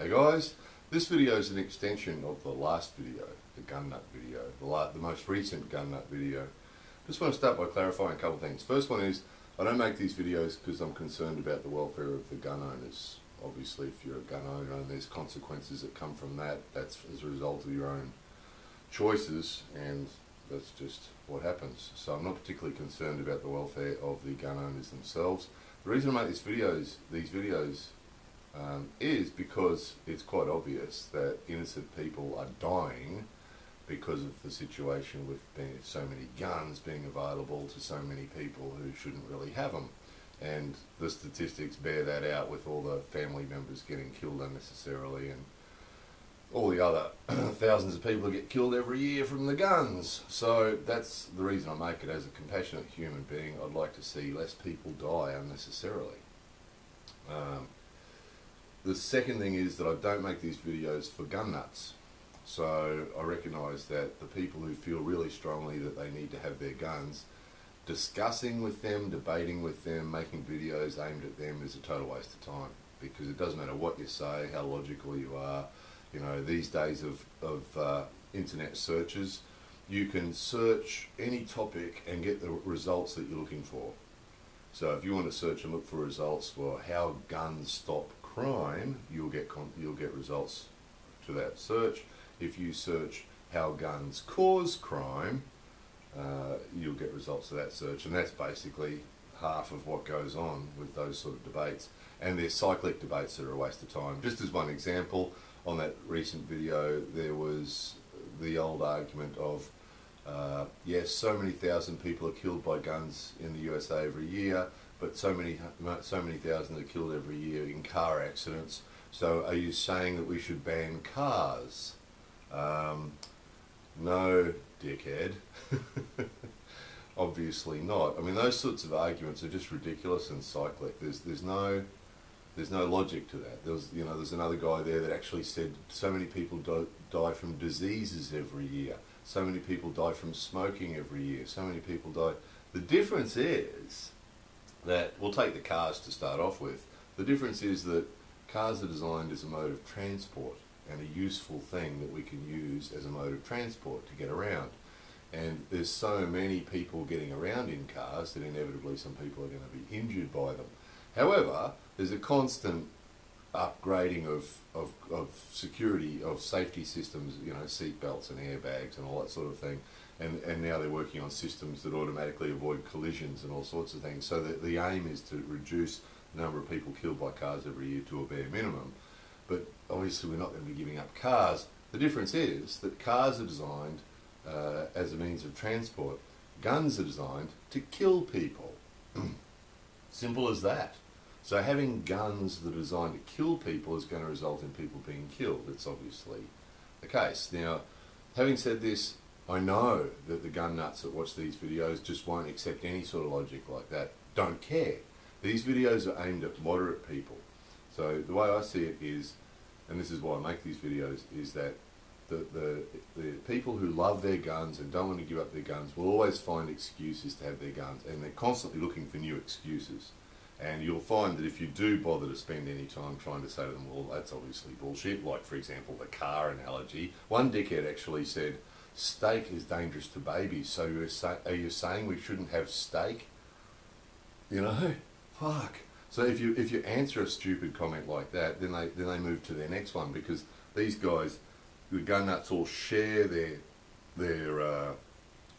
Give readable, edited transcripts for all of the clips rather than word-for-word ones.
Hey guys, this video is an extension of the last video, the gun nut video, the most recent gun nut video. Just want to start by clarifying a couple of things. First one is, I don't make these videos because I'm concerned about the welfare of the gun owners. Obviously, if you're a gun owner and there's consequences that come from that, that's as a result of your own choices, and that's just what happens. So I'm not particularly concerned about the welfare of the gun owners themselves. The reason I make these videos is because it's quite obvious that innocent people are dying because of the situation with so many guns being available to so many people who shouldn't really have them. And the statistics bear that out, with all the family members getting killed unnecessarily and all the other thousands of people who get killed every year from the guns. So that's the reason I make it. As a compassionate human being, I'd like to see less people die unnecessarily. The second thing is that I don't make these videos for gun nuts. So I recognise that the people who feel really strongly that they need to have their guns, discussing with them, debating with them, making videos aimed at them is a total waste of time, because it doesn't matter what you say, how logical you are. You know, these days of internet searches, you can search any topic and get the results that you're looking for. So if you want to search and look for results for how guns stop crime, you'll get results to that search. If you search how guns cause crime, you'll get results to that search, and that's basically half of what goes on with those sort of debates. And they're cyclic debates that are a waste of time. Just as one example, on that recent video there was the old argument of yes, so many thousand people are killed by guns in the USA every year, but so many thousand are killed every year in car accidents. So are you saying that we should ban cars? No, dickhead. Obviously not. I mean, those sorts of arguments are just ridiculous and cyclic. There's no logic to that. There's another guy there that actually said so many people die from diseases every year. So many people die from smoking every year. So many people die. The difference is that, we'll take the cars to start off with. The difference is that cars are designed as a mode of transport and a useful thing that we can use as a mode of transport to get around. And there's so many people getting around in cars that inevitably some people are going to be injured by them. However, there's a constant upgrading of security, of safety systems, you know, seat belts and airbags and all that sort of thing. And now they're working on systems that automatically avoid collisions and all sorts of things. So that the aim is to reduce the number of people killed by cars every year to a bare minimum. But obviously we're not going to be giving up cars. The difference is that cars are designed as a means of transport. Guns are designed to kill people. Simple as that. So having guns that are designed to kill people is going to result in people being killed. It's obviously the case. Now, having said this, I know that the gun nuts that watch these videos just won't accept any sort of logic like that. Don't care. These videos are aimed at moderate people. So the way I see it is, and this is why I make these videos, is that the people who love their guns and don't want to give up their guns will always find excuses to have their guns, and they're constantly looking for new excuses. And you'll find that if you do bother to spend any time trying to say to them, well, that's obviously bullshit, like for example the car analogy. One dickhead actually said, steak is dangerous to babies, so are you saying we shouldn't have steak? You know, fuck. So if you answer a stupid comment like that, then they move to their next one, because these guys, the gun nuts, all share their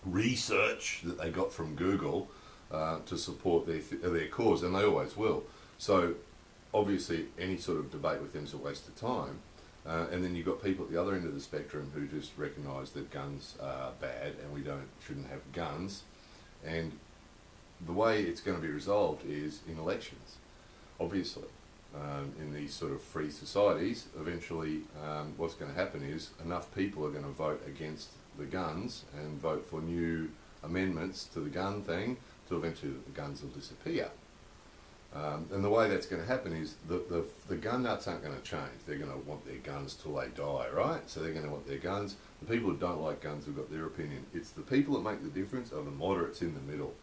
research that they got from Google to support their cause, and they always will. So obviously any sort of debate with them is a waste of time. And then you've got people at the other end of the spectrum who just recognise that guns are bad and we shouldn't have guns. And the way it's going to be resolved is in elections. Obviously, in these sort of free societies, eventually what's going to happen is enough people are going to vote against the guns and vote for new amendments to the gun thing till eventually the guns will disappear. And the way that's going to happen is the gun nuts aren't going to change. They're going to want their guns till they die, right? So they're going to want their guns. The people who don't like guns have got their opinion. It's the people that make the difference are the moderates in the middle.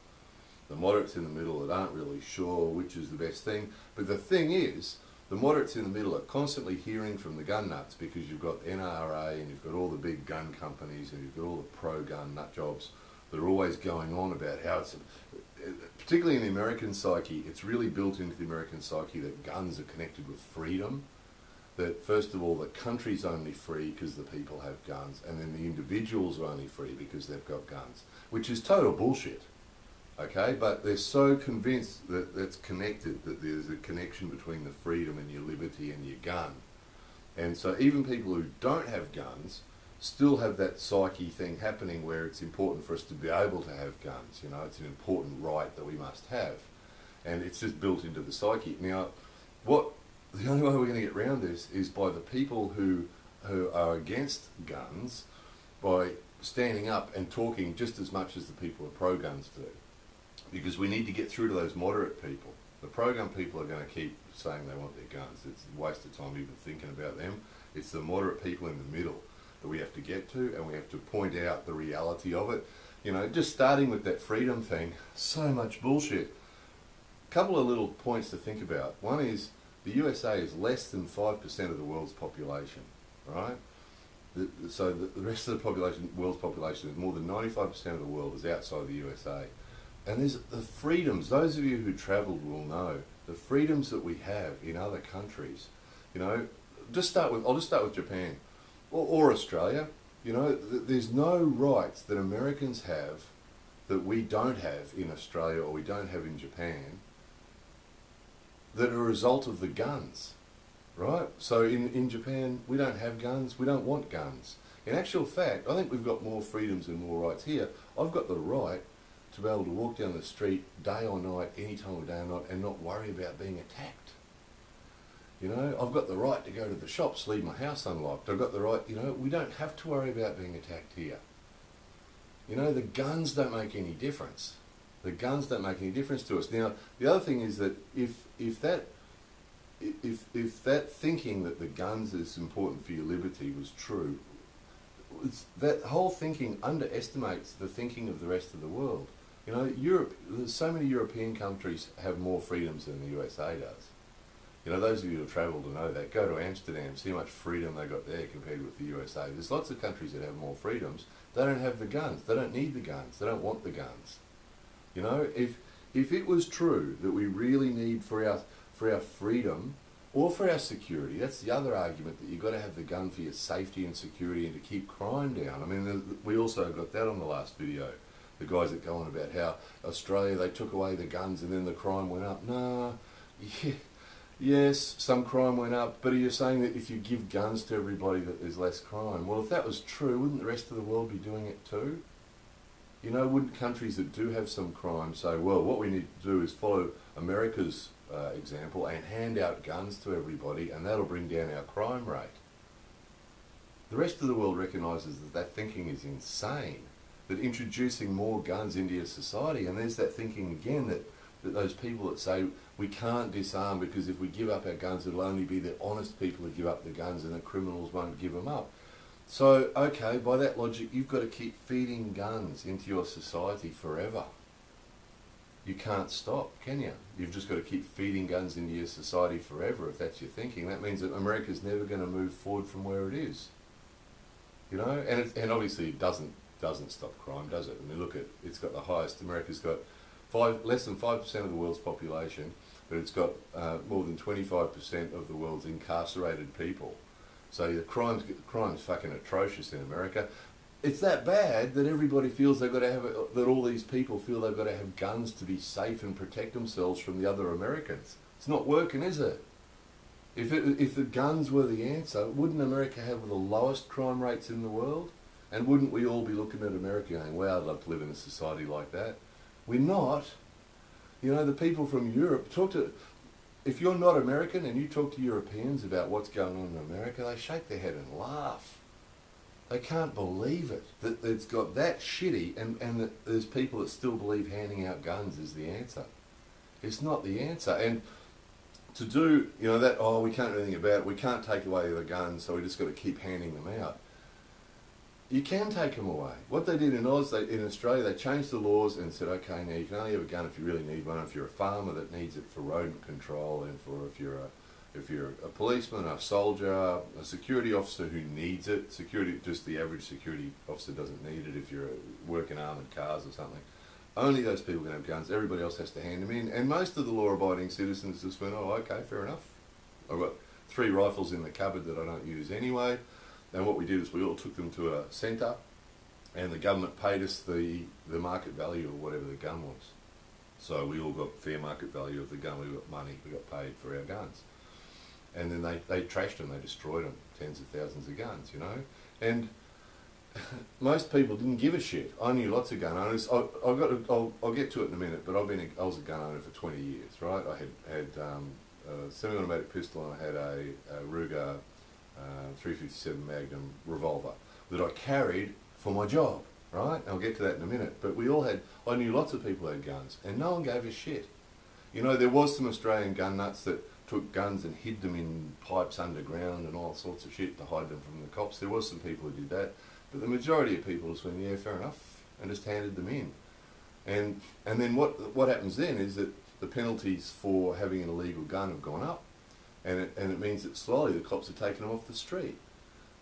The moderates in the middle that aren't really sure which is the best thing. But the thing is The moderates in the middle are constantly hearing from the gun nuts because you've got NRA and you've got all the big gun companies and you've got all the pro-gun nut jobs that are always going on about how it's, particularly in the American psyche, it's really built into the American psyche that guns are connected with freedom. That first of all, the country's only free because the people have guns, and then the individuals are only free because they've got guns, which is total bullshit. Okay, but they're so convinced that that's connected, that there's a connection between the freedom and your liberty and your gun. And so even people who don't have guns still have that psyche thing happening where it's important for us to be able to have guns. You know, it's an important right that we must have. And it's just built into the psyche. Now, the only way we're going to get around this is by the people who are against guns, by standing up and talking just as much as the people who are pro-guns do. Because we need to get through to those moderate people. The pro-gun people are going to keep saying they want their guns. It's a waste of time even thinking about them. It's the moderate people in the middle that we have to get to, and we have to point out the reality of it. You know, just starting with that freedom thing, so much bullshit. A couple of little points to think about. One is the USA is less than 5% of the world's population, right? So the rest of the population, world's population, is more than 95% of the world is outside the USA. And there's the freedoms, those of you who travelled will know, the freedoms that we have in other countries. You know, I'll just start with Japan or Australia. You know, there's no rights that Americans have that we don't have in Australia or we don't have in Japan that are a result of the guns, right? So in Japan, we don't have guns, we don't want guns. In actual fact, I think we've got more freedoms and more rights here. I've got the right to be able to walk down the street day or night, any time of day or night, and not worry about being attacked. You know, I've got the right to go to the shops, leave my house unlocked. I've got the right, you know, we don't have to worry about being attacked here. You know, the guns don't make any difference. The guns don't make any difference to us. Now, the other thing is that if that thinking that the guns is important for your liberty was true, that whole thinking underestimates the thinking of the rest of the world. You know, Europe, so many European countries have more freedoms than the USA does. You know, those of you who have travelled to know that. Go to Amsterdam, see how much freedom they got there compared with the USA. There's lots of countries that have more freedoms. They don't have the guns. They don't need the guns. They don't want the guns. You know, if it was true that we really need for our freedom or for our security, that's the other argument, that you've got to have the gun for your safety and security and to keep crime down. I mean, we also got that on the last video. The guys that go on about how Australia, they took away the guns and then the crime went up. Nah, yeah, yes, some crime went up, but are you saying that if you give guns to everybody that there's less crime? Well, if that was true, wouldn't the rest of the world be doing it too? You know, wouldn't countries that do have some crime say, well, what we need to do is follow America's example and hand out guns to everybody, and that'll bring down our crime rate? The rest of the world recognises that that thinking is insane, that introducing more guns into your society, and there's that thinking again that those people that say we can't disarm because if we give up our guns, it'll only be the honest people who give up the guns and the criminals won't give them up. So, okay, by that logic, you've got to keep feeding guns into your society forever. You can't stop, can you? You've just got to keep feeding guns into your society forever if that's your thinking. That means that America's never going to move forward from where it is. You know, and obviously it doesn't stop crime, does it? I mean, look at, it's got the highest, America's got less than 5% of the world's population, but it's got more than 25% of the world's incarcerated people. So the crime's fucking atrocious in America. It's that bad that everybody feels they've got to have, that all these people feel they've got to have guns to be safe and protect themselves from the other Americans. It's not working, is it? If the guns were the answer, wouldn't America have the lowest crime rates in the world? And wouldn't we all be looking at America going, wow, I'd love to live in a society like that? We're not. You know, the people from Europe, if you're not American and you talk to Europeans about what's going on in America, they shake their head and laugh. They can't believe it, that it's got that shitty, and that there's people that still believe handing out guns is the answer. It's not the answer. And to do, you know, that, oh, we can't do anything about it, we can't take away the guns, so we just got to keep handing them out. You can take them away. What they did in Australia, they changed the laws and said, okay, now you can only have a gun if you really need one. If you're a farmer that needs it for rodent control, and for if you're If you're a policeman, a soldier, a security officer who needs it, security, just the average security officer doesn't need it if you're working armoured cars or something. Only those people can have guns. Everybody else has to hand them in. And most of the law-abiding citizens just went, oh, okay, fair enough. I've got 3 rifles in the cupboard that I don't use anyway. And what we did is we all took them to a centre, and the government paid us the market value of whatever the gun was. So we all got fair market value of the gun. We got money. We got paid for our guns. And then they trashed them. They destroyed them. Tens of thousands of guns, you know. And most people didn't give a shit. I knew lots of gun owners. I'll get to it in a minute, but I was a gun owner for 20 years, right? I had a semi-automatic pistol, and I had a Ruger 357 Magnum revolver that I carried for my job, right? I'll get to that in a minute. But I knew lots of people had guns, and no one gave a shit. You know, there was some Australian gun nuts that took guns and hid them in pipes underground and all sorts of shit to hide them from the cops. There was some people who did that. But the majority of people just went, yeah, fair enough, and just handed them in. And then what happens then is that the penalties for having an illegal gun have gone up, and it means that slowly the cops are taking them off the street.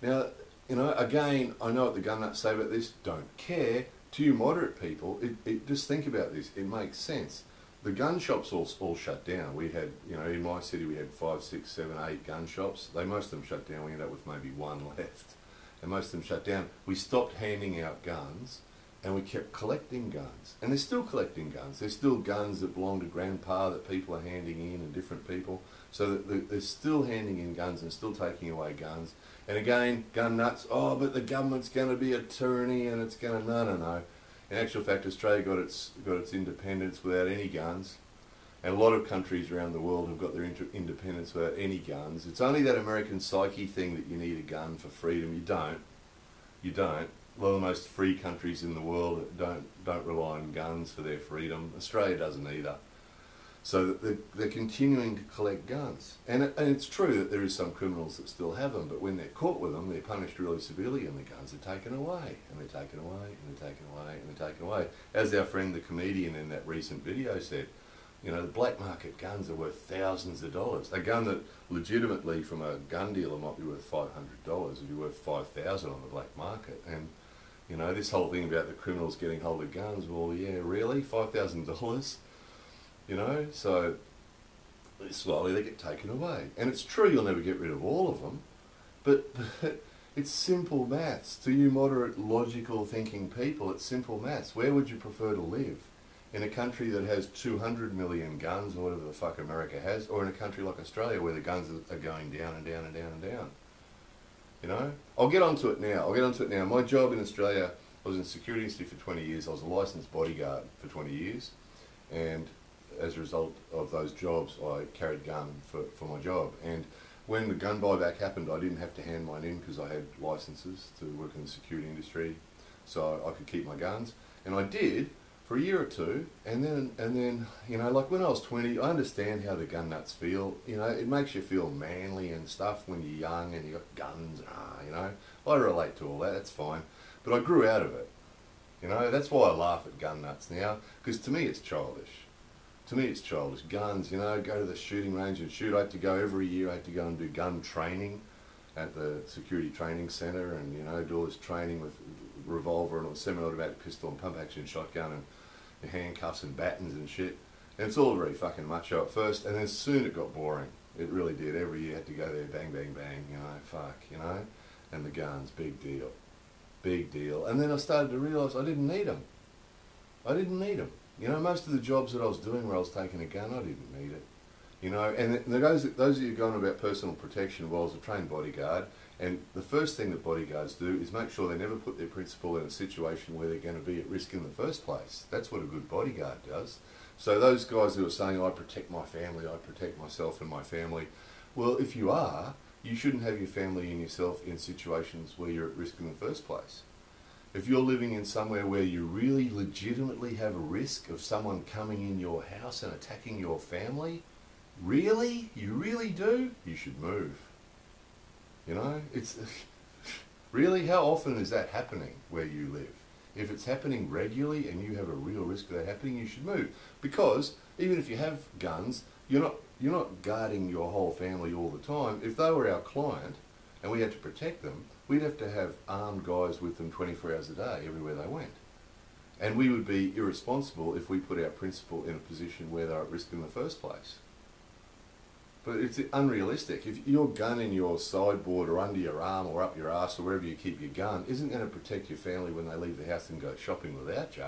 Now, you know, again, I know what the gun nuts say about this. Don't care. To you moderate people, just think about this. It makes sense. The gun shops all shut down. We had, you know, in my city we had 5, 6, 7, 8 gun shops. Most of them shut down. We ended up with maybe 1 left. And most of them shut down. We stopped handing out guns, and we kept collecting guns. And they're still collecting guns. There's still guns that belong to grandpa that people are handing in, and different people. So that they're still handing in guns and still taking away guns. And again, gun nuts, oh, but the government's going to be a tyranny, and it's going to, no. In actual fact, Australia got its independence without any guns. And a lot of countries around the world have got their independence without any guns. It's only that American psyche thing that you need a gun for freedom. You don't. A lot of the most free countries in the world don't rely on guns for their freedom. Australia doesn't either. So they're continuing to collect guns. And it's true that there is some criminals that still have them, but when they're caught with them, they're punished really severely, and the guns are taken away, and they're taken away, and they're taken away, and they're taken away. As our friend the comedian in that recent video said, you know, the black market guns are worth thousands of dollars. A gun that legitimately from a gun dealer might be worth $500 would be worth $5,000 on the black market. And, you know, this whole thing about the criminals getting hold of guns, well, yeah, really? $5,000? You know, so slowly they get taken away. And it's true you'll never get rid of all of them, but it's simple maths. To you moderate, logical thinking people, it's simple maths. Where would you prefer to live? In a country that has 200 million guns, or whatever the fuck America has, or in a country like Australia where the guns are going down and down and down and down? You know? I'll get onto it now. My job in Australia, I was in the security industry for 20 years. I was a licensed bodyguard for 20 years. And as a result of those jobs, I carried gun for my job. And when the gun buyback happened, I didn't have to hand mine in because I had licenses to work in the security industry, so I could keep my guns. And I did for a year or two, and then, you know, like when I was 20, I understand how the gun nuts feel. You know, it makes you feel manly and stuff when you're young and you got guns, you know. I relate to all that, that's fine. But I grew out of it. You know, that's why I laugh at gun nuts now, because to me it's childish. Guns, you know, go to the shooting range and shoot. I had to go every year, I had to go and do gun training at the security training centre, and, you know, do all this training with revolver and a semi-automatic pistol and pump-action shotgun and handcuffs and battens and shit. And it's all very fucking macho at first, and then soon it got boring. It really did. Every year I had to go there, bang, bang, bang, you know, fuck, you know. And the guns, big deal. Big deal. And then I started to realise I didn't need them. You know, most of the jobs that I was doing where I was taking a gun, I didn't need it. You know, and those of you going about personal protection, well, I was a trained bodyguard, and the first thing that bodyguards do is make sure they never put their principal in a situation where they're going to be at risk in the first place. That's what a good bodyguard does. So those guys who are saying, I protect my family, I protect myself and my family, well, if you are, you shouldn't have your family and yourself in situations where you're at risk in the first place. If you're living in somewhere where you really legitimately have a risk of someone coming in your house and attacking your family, really? You really do? You should move. You know, it's really, how often is that happening where you live? If it's happening regularly and you have a real risk of that happening, you should move. Because even if you have guns, you're not you're not guarding your whole family all the time. If they were our client and we had to protect them, we'd have to have armed guys with them 24 hours a day everywhere they went. And we would be irresponsible if we put our principal in a position where they're at risk in the first place. But it's unrealistic. If your gun in your sideboard or under your arm or up your ass or wherever you keep your gun isn't going to protect your family when they leave the house and go shopping without you.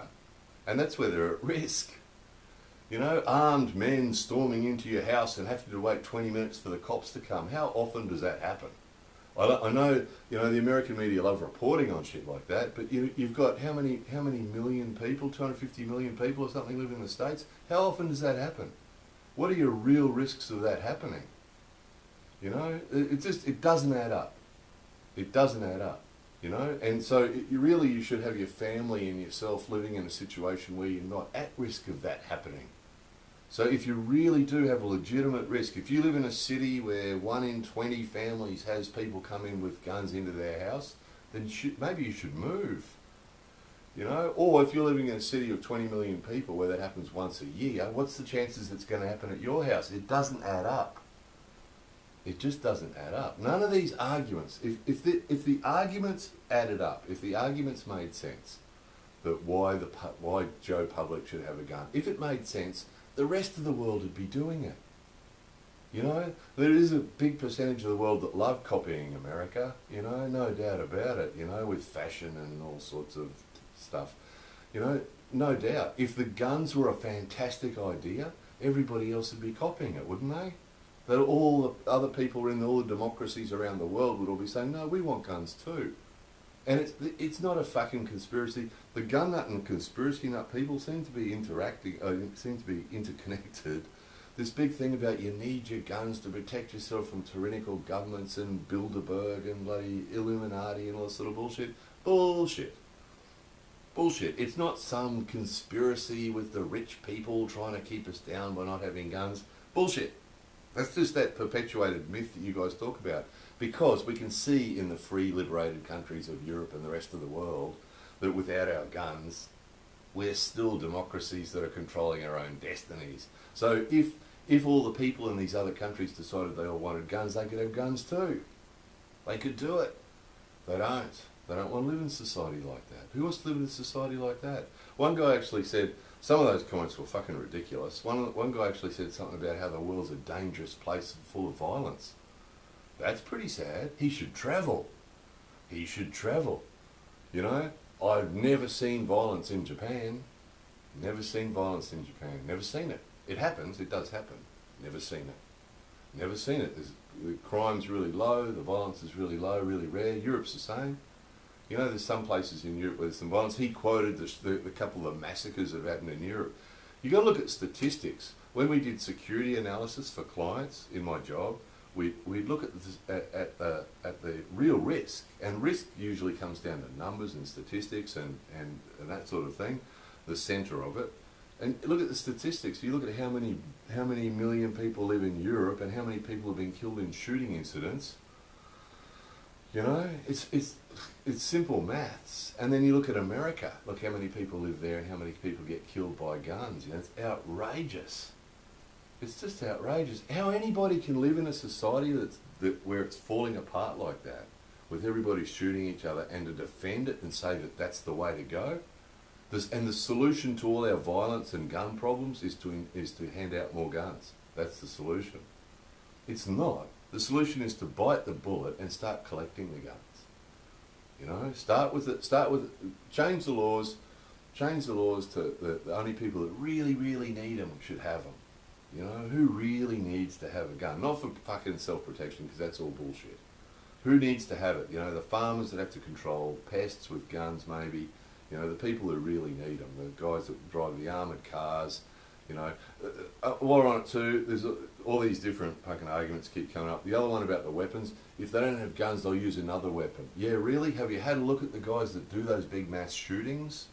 And that's where they're at risk. You know, armed men storming into your house and having to wait 20 minutes for the cops to come. How often does that happen? I know, you know, the American media love reporting on shit like that, but you've got how many million people, 250 million people or something live in the States? How often does that happen? What are your real risks of that happening? You know, it doesn't add up. It doesn't add up, you know? And so you should have your family and yourself living in a situation where you're not at risk of that happening. So if you really do have a legitimate risk, if you live in a city where 1 in 20 families has people come in with guns into their house, then maybe you should move. You know, or if you're living in a city of 20 million people where that happens once a year, what's the chances it's going to happen at your house? It doesn't add up. It just doesn't add up. None of these arguments, if the arguments added up, if the arguments made sense, that why Joe Public should have a gun, if it made sense, the rest of the world would be doing it. You know, there is a big percentage of the world that love copying America, you know, no doubt about it, you know, with fashion and all sorts of stuff. You know, no doubt. If the guns were a fantastic idea, everybody else would be copying it, wouldn't they? That all the other people in all the democracies around the world would all be saying, no, we want guns too. And it's not a fucking conspiracy. The gun nut and conspiracy nut people seem to be seem to be interconnected. This big thing about you need your guns to protect yourself from tyrannical governments and Bilderberg and bloody Illuminati and all this sort of bullshit. Bullshit. Bullshit. It's not some conspiracy with the rich people trying to keep us down by not having guns. Bullshit. That's just that perpetuated myth that you guys talk about. Because we can see in the free liberated countries of Europe and the rest of the world that without our guns, we're still democracies that are controlling our own destinies. So if all the people in these other countries decided they all wanted guns, they could have guns too. They could do it. They don't. They don't want to live in society like that. Who wants to live in a society like that? One guy actually said, some of those comments were fucking ridiculous. One guy actually said something about how the world's a dangerous place full of violence. That's pretty sad. He should travel. He should travel. You know, I've never seen violence in Japan. Never seen violence in Japan. Never seen it. It happens. It does happen. Never seen it. Never seen it. The crime's really low. The violence is really low, really rare. Europe's the same. You know, there's some places in Europe where there's some violence. He quoted the couple of massacres that have happened in Europe. You've got to look at statistics. When we did security analysis for clients in my job, we'd look at the real risk. And risk usually comes down to numbers and statistics and that sort of thing, the centre of it. And look at the statistics. You look at how many million people live in Europe and how many people have been killed in shooting incidents. You know, it's simple maths. And then you look at America. Look how many people live there and how many people get killed by guns. You know, it's outrageous. It's just outrageous. How anybody can live in a society where it's falling apart like that, with everybody shooting each other, and to defend it and say that that's the way to go. And the solution to all our violence and gun problems is to hand out more guns. That's the solution. It's not. The solution is to bite the bullet and start collecting the guns. You know, change the laws to the only people that really, really need them should have them. You know, who really needs to have a gun? Not for fucking self-protection, because that's all bullshit. Who needs to have it? You know, the farmers that have to control pests with guns, maybe. You know, the people who really need them, the guys that drive the armoured cars. You know, while we're on it too, there's all these different fucking arguments keep coming up. The other one about the weapons, if they don't have guns, they'll use another weapon. Yeah, really? Have you had a look at the guys that do those big mass shootings?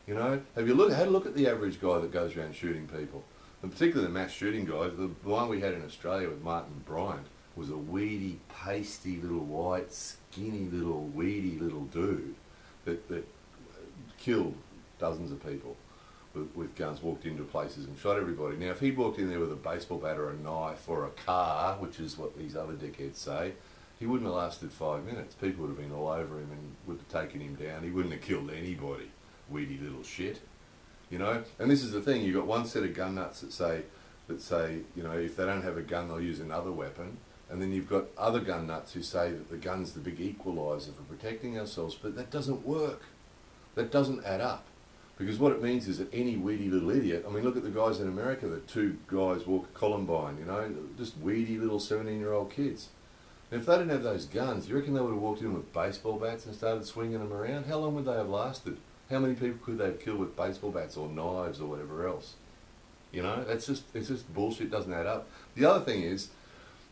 You know, have you had a look at the average guy that goes around shooting people? And particularly the mass shooting guys, the one we had in Australia with Martin Bryant was a weedy, pasty little white, skinny little, weedy little dude that killed dozens of people. with guns, walked into places and shot everybody. Now, if he'd walked in there with a baseball bat or a knife or a car, which is what these other dickheads say, he wouldn't have lasted 5 minutes. People would have been all over him and would have taken him down. He wouldn't have killed anybody. Weedy little shit. You know? And this is the thing, you've got one set of gun nuts that say, you know, if they don't have a gun, they'll use another weapon. And then you've got other gun nuts who say that the gun's the big equaliser for protecting ourselves. But that doesn't work. That doesn't add up. Because what it means is that any weedy little idiot, I mean, look at the guys in America, the two guys walk at Columbine, you know, just weedy little 17-year-old kids. And if they didn't have those guns, you reckon they would have walked in with baseball bats and started swinging them around? How long would they have lasted? How many people could they have killed with baseball bats or knives or whatever else? You know, it's just bullshit, it doesn't add up. The other thing is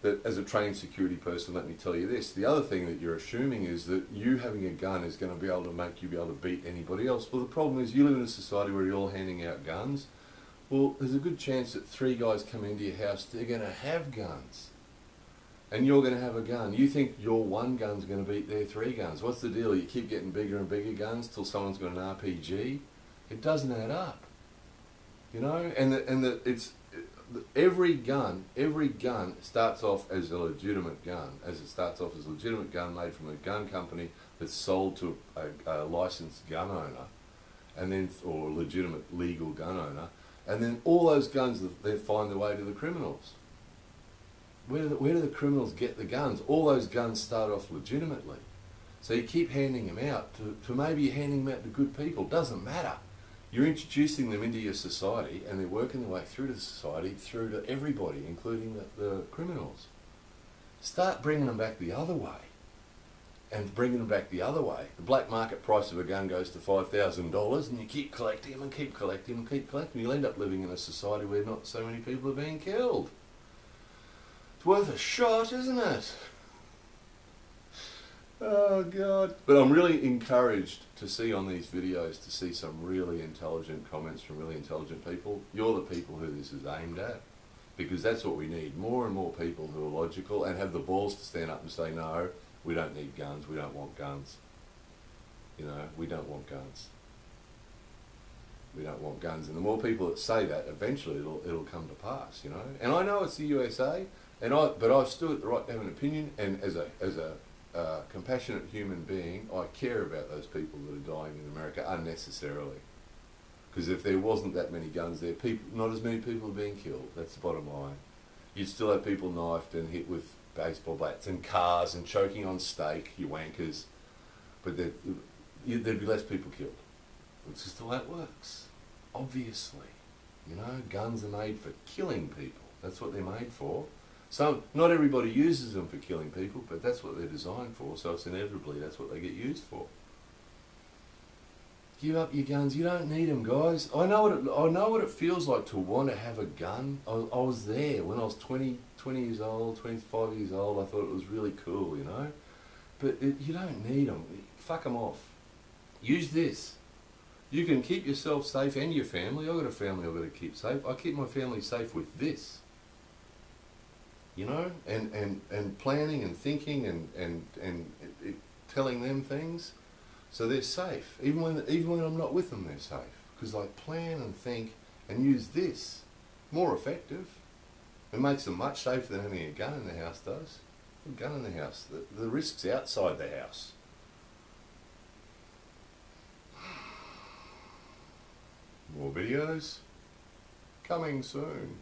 that as a trained security person, let me tell you this, the other thing that you're assuming is that you having a gun is going to be able to make you be able to beat anybody else. Well, the problem is you live in a society where you're all handing out guns. Well, there's a good chance that 3 guys come into your house, they're going to have guns. And you're going to have a gun. You think your 1 gun's going to beat their 3 guns. What's the deal? You keep getting bigger and bigger guns till someone's got an RPG? It doesn't add up. You know? Every gun starts off as a legitimate gun. As it starts off as a legitimate gun made from a gun company that's sold to a licensed gun owner, and then, or a legitimate legal gun owner, and then all those guns, they find their way to the criminals. Where do the criminals get the guns? All those guns start off legitimately. So you keep handing them out to maybe you're handing them out to good people. Doesn't matter. You're introducing them into your society and they're working their way through to the society, through to everybody, including the criminals. Start bringing them back the other way. And bringing them back the other way. The black market price of a gun goes to $5,000 and you keep collecting them and keep collecting them and keep collecting them. You'll end up living in a society where not so many people are being killed. It's worth a shot, isn't it? Oh God. But I'm really encouraged to see on these videos, to see some really intelligent comments from really intelligent people. You're the people who this is aimed at. Because that's what we need. More and more people who are logical and have the balls to stand up and say, no, we don't need guns, we don't want guns. You know, we don't want guns. We don't want guns. And the more people that say that, eventually it'll come to pass, you know. And I know it's the USA, but I've still got the right to have an opinion, and as a compassionate human being, I care about those people that are dying in America unnecessarily. Because if there wasn't that many guns there, not as many people are being killed. That's the bottom line. You'd still have people knifed and hit with baseball bats and cars and choking on steak, you wankers. But there'd be less people killed. It's just the way it works. Obviously. You know, guns are made for killing people. That's what they're made for. Not everybody uses them for killing people, but that's what they're designed for, so it's inevitably that's what they get used for. Give up your guns. You don't need them, guys. I know what it feels like to want to have a gun. I was there when I was 20 years old, 25 years old. I thought it was really cool, you know. But you don't need them. Fuck them off. Use this. You can keep yourself safe and your family. I've got a family I've got to keep safe. I keep my family safe with this. You know, and planning and thinking and telling them things, so they're safe. Even when I'm not with them, they're safe. Because I plan and think and use this. More effective. It makes them much safer than having a gun in the house does. A gun in the house. The risk's outside the house. More videos coming soon.